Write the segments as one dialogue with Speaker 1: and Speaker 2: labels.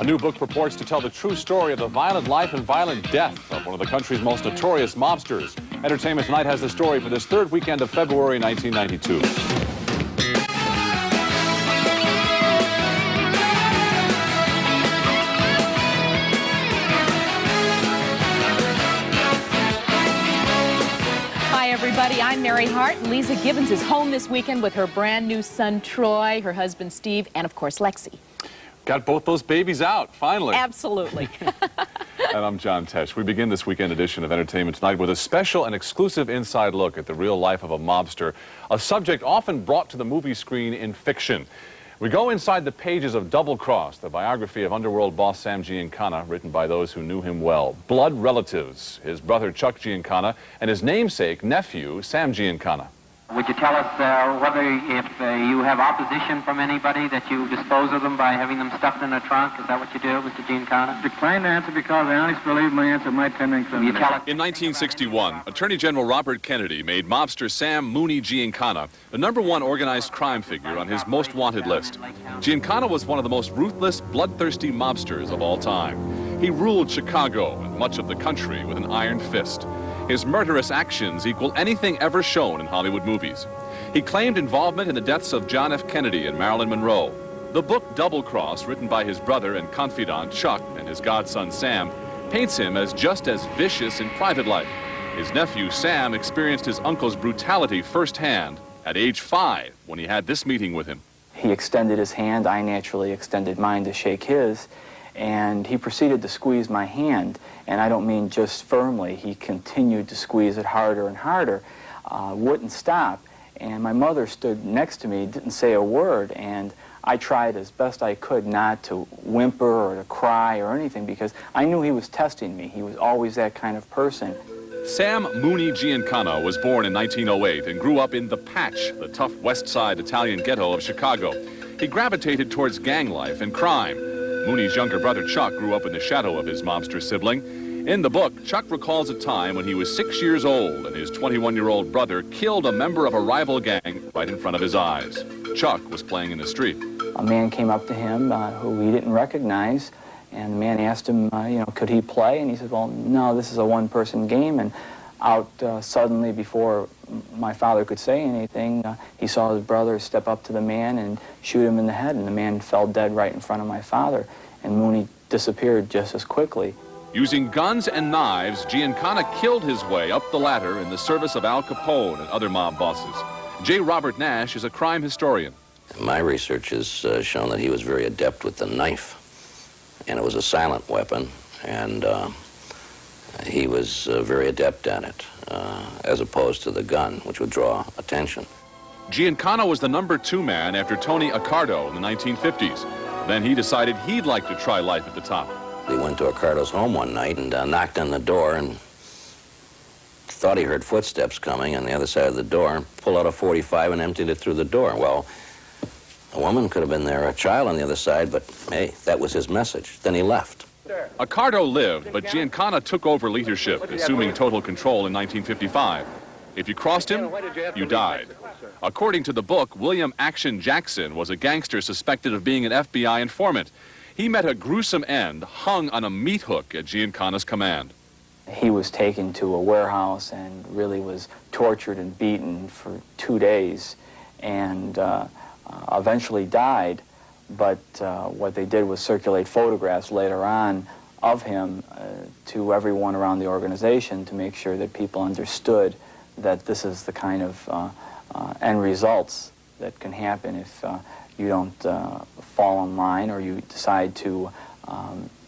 Speaker 1: A new book purports to tell the true story of the violent life and violent death of one of the country's most notorious mobsters. Entertainment Tonight has the story for this third weekend of February 1992.
Speaker 2: Everybody, I'm Mary Hart, and Lisa Gibbons is home this weekend with her brand new son Troy, her husband Steve, and of course Lexi.
Speaker 1: Got both those babies out, finally.
Speaker 2: Absolutely.
Speaker 1: And I'm John Tesh. We begin this weekend edition of Entertainment Tonight with a special and exclusive inside look at the real life of a mobster, a subject often brought to the movie screen in fiction. We go inside the pages of Double Cross, the biography of underworld boss Sam Giancana, written by those who knew him well. Blood relatives, his brother Chuck Giancana, and his namesake nephew, Sam Giancana.
Speaker 3: Would you tell us whether if you have opposition from anybody that you dispose of them by having them stuffed in a trunk? Is that what you do, Mr. Giancana?
Speaker 4: Decline to answer because I honestly believe my answer might tend to incriminate.
Speaker 1: In 1961, Attorney General Robert Kennedy made mobster Sam Mooney Giancana the #1 organized crime figure on his most wanted list. Giancana was one of the most ruthless, bloodthirsty mobsters of all time. He ruled Chicago and much of the country with an iron fist. His murderous actions equal anything ever shown in Hollywood movies. He claimed involvement in the deaths of John F. Kennedy and Marilyn Monroe. The book Double Cross, written by his brother and confidant Chuck and his godson Sam, paints him as just as vicious in private life. His nephew Sam experienced his uncle's brutality firsthand at age 5 when he had this meeting with him.
Speaker 5: He extended his hand, I naturally extended mine to shake his, and he proceeded to squeeze my hand, and I don't mean just firmly. He continued to squeeze it harder and harder, wouldn't stop, and my mother stood next to me, didn't say a word, and I tried as best I could not to whimper or to cry or anything because I knew he was testing me. He was always that kind of person.
Speaker 1: Sam Mooney Giancana was born in 1908 and grew up in The Patch, the tough West Side Italian ghetto of Chicago. He gravitated towards gang life and crime. Mooney's younger brother Chuck grew up in the shadow of his mobster sibling. In the book, Chuck recalls a time when he was 6 years old and his 21-year-old brother killed a member of a rival gang right in front of his eyes. Chuck was playing in the street.
Speaker 5: A man came up to him who he didn't recognize, and the man asked him, could he play? And he said, well, no, this is a one-person game. And out suddenly, before my father could say anything, he saw his brother step up to the man and shoot him in the head, and the man fell dead right in front of my father, and Mooney disappeared just as quickly.
Speaker 1: Using guns and knives, Giancana killed his way up the ladder in the service of Al Capone and other mob bosses. J. Robert Nash is a crime historian.
Speaker 6: My research has shown that he was very adept with the knife, and it was a silent weapon, and he was very adept at it, as opposed to the gun, which would draw attention.
Speaker 1: Giancana was the #2 man after Tony Accardo in the 1950s. Then he decided he'd like to try life at the top.
Speaker 6: He went to Accardo's home one night and knocked on the door and thought he heard footsteps coming on the other side of the door and pulled out a .45 and emptied it through the door. Well, a woman could have been there, a child on the other side, but hey, that was his message. Then he left.
Speaker 1: Accardo lived, but Giancana took over leadership, assuming total control in 1955. If you crossed him, you died. According to the book, William Action Jackson was a gangster suspected of being an FBI informant. He met a gruesome end, hung on a meat hook at Giancana's command.
Speaker 5: He was taken to a warehouse and really was tortured and beaten for 2 days and eventually died. But what they did was circulate photographs later on of him to everyone around the organization to make sure that people understood that this is the kind of end results that can happen if you don't fall in line or you decide to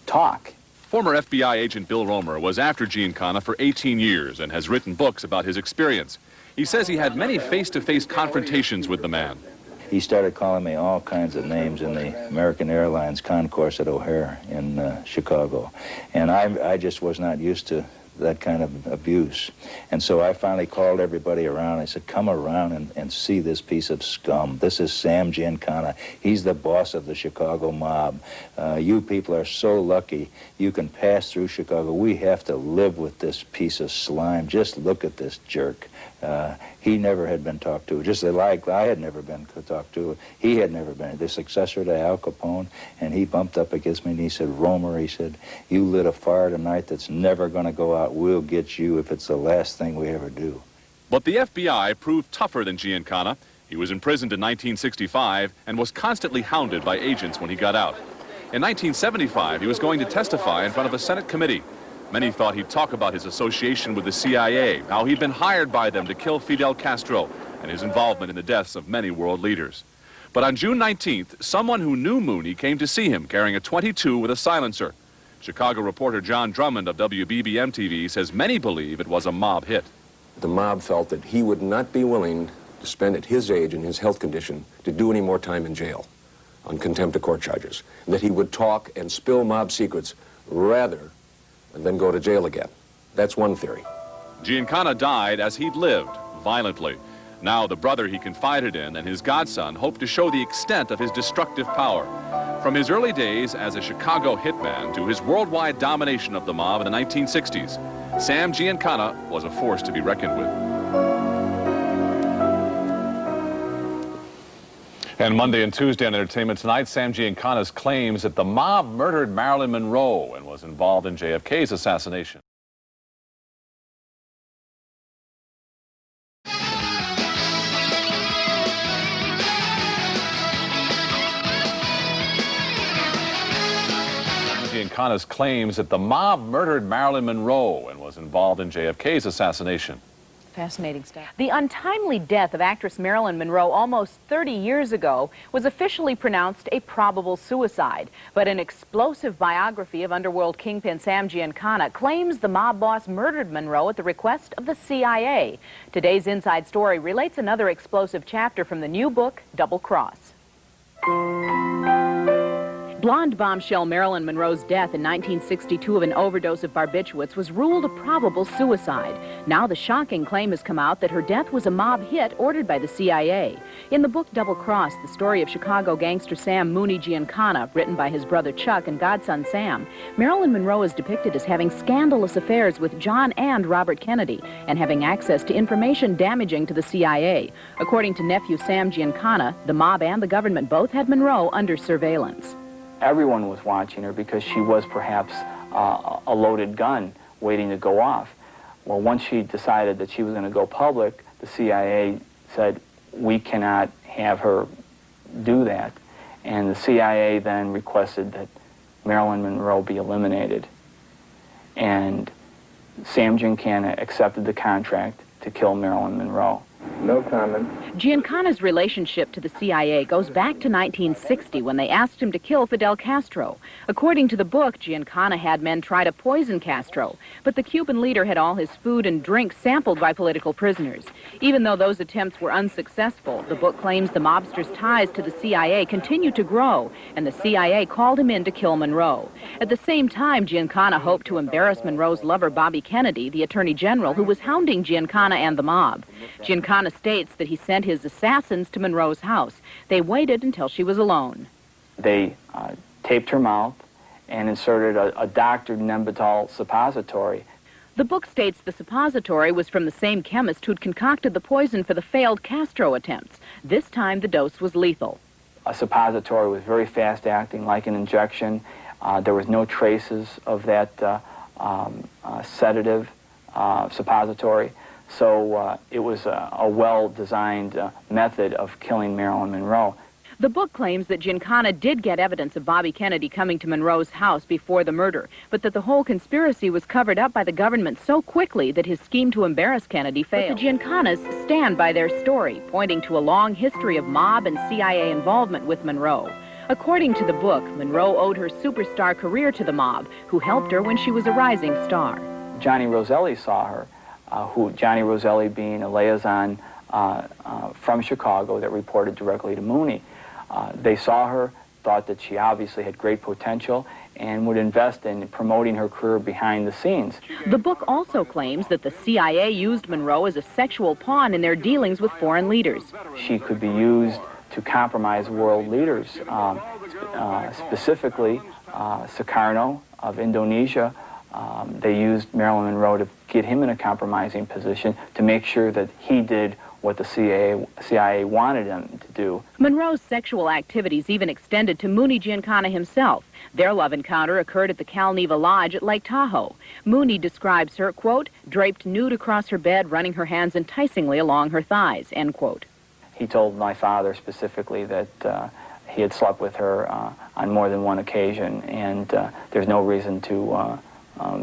Speaker 5: talk.
Speaker 1: Former FBI agent Bill Romer was after Giancana for 18 years and has written books about his experience. He says he had many face-to-face confrontations with the man.
Speaker 4: He started calling me all kinds of names in the American Airlines concourse at O'Hare in Chicago. And I just was not used to that kind of abuse. And so I finally called everybody around. I said, come around and see this piece of scum. This is Sam Giancana. He's the boss of the Chicago mob. You people are so lucky you can pass through Chicago. We have to live with this piece of slime. Just look at this jerk. He never had been talked to, just like I had never been talked to. He had never been, the successor to Al Capone, and he bumped up against me and he said, Romer, he said, you lit a fire tonight that's never going to go out. We'll get you if it's the last thing we ever do.
Speaker 1: But the FBI proved tougher than Giancana. He was imprisoned in 1965 and was constantly hounded by agents when he got out. In 1975, he was going to testify in front of a Senate committee. Many thought he'd talk about his association with the CIA, how he'd been hired by them to kill Fidel Castro, and his involvement in the deaths of many world leaders. But on June 19th, someone who knew Mooney came to see him carrying a .22 with a silencer. Chicago reporter John Drummond of WBBM-TV says many believe it was a mob hit.
Speaker 7: The mob felt that he would not be willing to spend at his age and his health condition to do any more time in jail on contempt of court charges, and that he would talk and spill mob secrets rather and then go to jail again. That's one theory.
Speaker 1: Giancana died as he'd lived, violently. Now the brother he confided in and his godson hope to show the extent of his destructive power. From his early days as a Chicago hitman to his worldwide domination of the mob in the 1960s, Sam Giancana was a force to be reckoned with. And Monday and Tuesday on Entertainment Tonight, Sam Giancana's claims that the mob murdered Marilyn Monroe and was involved in JFK's assassination. Giancana's claims that the mob murdered Marilyn Monroe and was involved in JFK's assassination.
Speaker 2: Fascinating stuff. The untimely death of actress Marilyn Monroe almost 30 years ago was officially pronounced a probable suicide. But an explosive biography of underworld kingpin Sam Giancana claims the mob boss murdered Monroe at the request of the CIA. Today's Inside Story relates another explosive chapter from the new book, Double Cross. Blonde bombshell Marilyn Monroe's death in 1962 of an overdose of barbiturates was ruled a probable suicide. Now the shocking claim has come out that her death was a mob hit ordered by the CIA. In the book Double Cross, the story of Chicago gangster Sam Mooney Giancana, written by his brother Chuck and godson Sam, Marilyn Monroe is depicted as having scandalous affairs with John and Robert Kennedy and having access to information damaging to the CIA. According to nephew Sam Giancana, the mob and the government both had Monroe under surveillance.
Speaker 5: Everyone was watching her because she was perhaps a loaded gun waiting to go off. Well, once she decided that she was going to go public, the CIA said, we cannot have her do that. And the CIA then requested that Marilyn Monroe be eliminated. And Sam Giancana accepted the contract to kill Marilyn Monroe.
Speaker 4: No comment.
Speaker 2: Giancana's relationship to the CIA goes back to 1960 when they asked him to kill Fidel Castro. According to the book, Giancana had men try to poison Castro, but the Cuban leader had all his food and drink sampled by political prisoners. Even though those attempts were unsuccessful, the book claims the mobster's ties to the CIA continued to grow, and the CIA called him in to kill Monroe. At the same time, Giancana hoped to embarrass Monroe's lover, Bobby Kennedy, the Attorney General, who was hounding Giancana and the mob. Giancana states that he sent his assassins to Monroe's house. They waited until she was alone.
Speaker 5: They taped her mouth and inserted a doctored Nembutol suppository.
Speaker 2: The book states the suppository was from the same chemist who'd concocted the poison for the failed Castro attempts. This time, the dose was lethal.
Speaker 5: A suppository was very fast-acting, like an injection. There was no traces of that sedative suppository. So it was a well-designed method of killing Marilyn Monroe.
Speaker 2: The book claims that Giancana did get evidence of Bobby Kennedy coming to Monroe's house before the murder, but that the whole conspiracy was covered up by the government so quickly that his scheme to embarrass Kennedy failed. But the Giancanas stand by their story, pointing to a long history of mob and CIA involvement with Monroe. According to the book, Monroe owed her superstar career to the mob, who helped her when she was a rising star.
Speaker 5: Johnny Roselli saw her, Johnny Roselli being a liaison from Chicago that reported directly to Mooney. They saw her, thought that she obviously had great potential and would invest in promoting her career behind the scenes.
Speaker 2: The book also claims that the CIA used Monroe as a sexual pawn in their dealings with foreign leaders.
Speaker 5: She could be used to compromise world leaders, specifically Sukarno of Indonesia. They used Marilyn Monroe to get him in a compromising position to make sure that he did what the CIA wanted him to do.
Speaker 2: Monroe's sexual activities even extended to Mooney Giancana himself. Their love encounter occurred at the Cal Neva Lodge at Lake Tahoe. Mooney describes her, quote, draped nude across her bed, running her hands enticingly along her thighs, end quote.
Speaker 5: He told my father specifically that he had slept with her on more than one occasion, and there's no reason to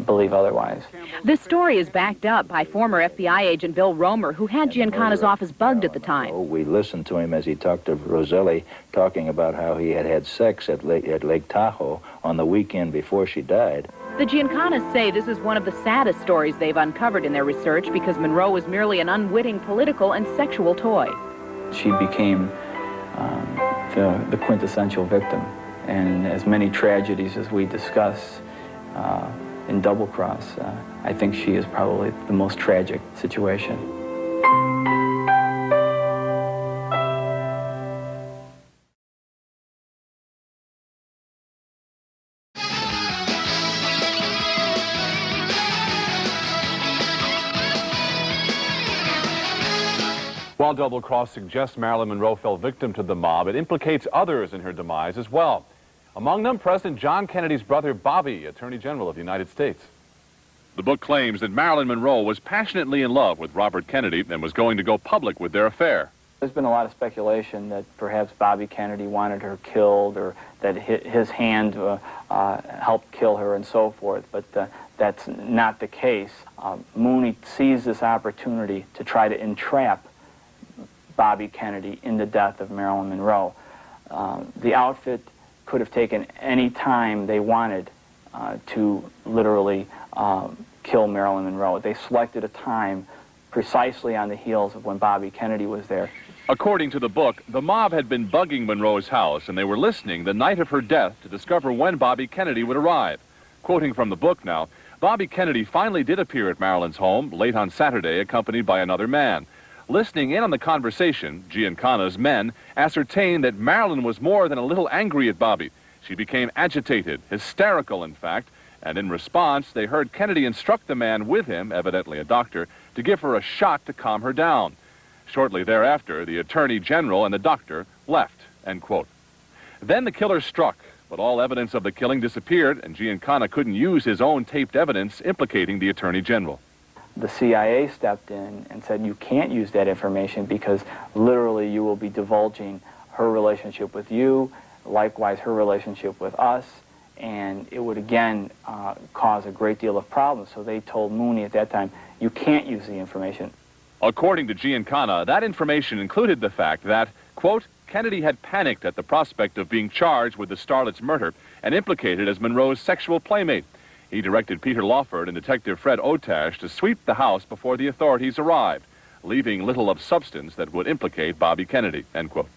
Speaker 5: believe otherwise.
Speaker 2: This story is backed up by former FBI agent Bill Romer, who had Giancana's office bugged at the time.
Speaker 4: We listened to him as he talked to Roselli, talking about how he had had sex at Lake Tahoe on the weekend before she died.
Speaker 2: The Giancanas say this is one of the saddest stories they've uncovered in their research because Monroe was merely an unwitting political and sexual toy.
Speaker 5: She became the quintessential victim, and as many tragedies as we discuss in Double Cross, I think she is probably the most tragic situation.
Speaker 1: While Double Cross suggests Marilyn Monroe fell victim to the mob, it implicates others in her demise as well. Among them, President John Kennedy's brother, Bobby, Attorney General of the United States. The book claims that Marilyn Monroe was passionately in love with Robert Kennedy and was going to go public with their affair.
Speaker 5: There's been a lot of speculation that perhaps Bobby Kennedy wanted her killed, or that his hand helped kill her and so forth, but that's not the case. Mooney seized this opportunity to try to entrap Bobby Kennedy in the death of Marilyn Monroe. The outfit could have taken any time they wanted to literally kill Marilyn Monroe. They selected a time precisely on the heels of when Bobby Kennedy was there.
Speaker 1: According to the book, the mob had been bugging Monroe's house, and they were listening the night of her death to discover when Bobby Kennedy would arrive. Quoting from the book now, Bobby Kennedy finally did appear at Marilyn's home late on Saturday, accompanied by another man. Listening in on the conversation, Giancana's men ascertained that Marilyn was more than a little angry at Bobby. She became agitated, hysterical in fact, and in response, they heard Kennedy instruct the man with him, evidently a doctor, to give her a shot to calm her down. Shortly thereafter, the Attorney General and the doctor left, end quote. Then the killer struck, but all evidence of the killing disappeared, and Giancana couldn't use his own taped evidence implicating the Attorney General.
Speaker 5: The CIA stepped in and said, you can't use that information because literally you will be divulging her relationship with you, likewise her relationship with us, and it would again cause a great deal of problems. So they told Mooney at that time, you can't use the information.
Speaker 1: According to Giancana, that information included the fact that, quote, Kennedy had panicked at the prospect of being charged with the starlet's murder and implicated as Monroe's sexual playmate. He directed Peter Lawford and Detective Fred Otash to sweep the house before the authorities arrived, leaving little of substance that would implicate Bobby Kennedy, end quote.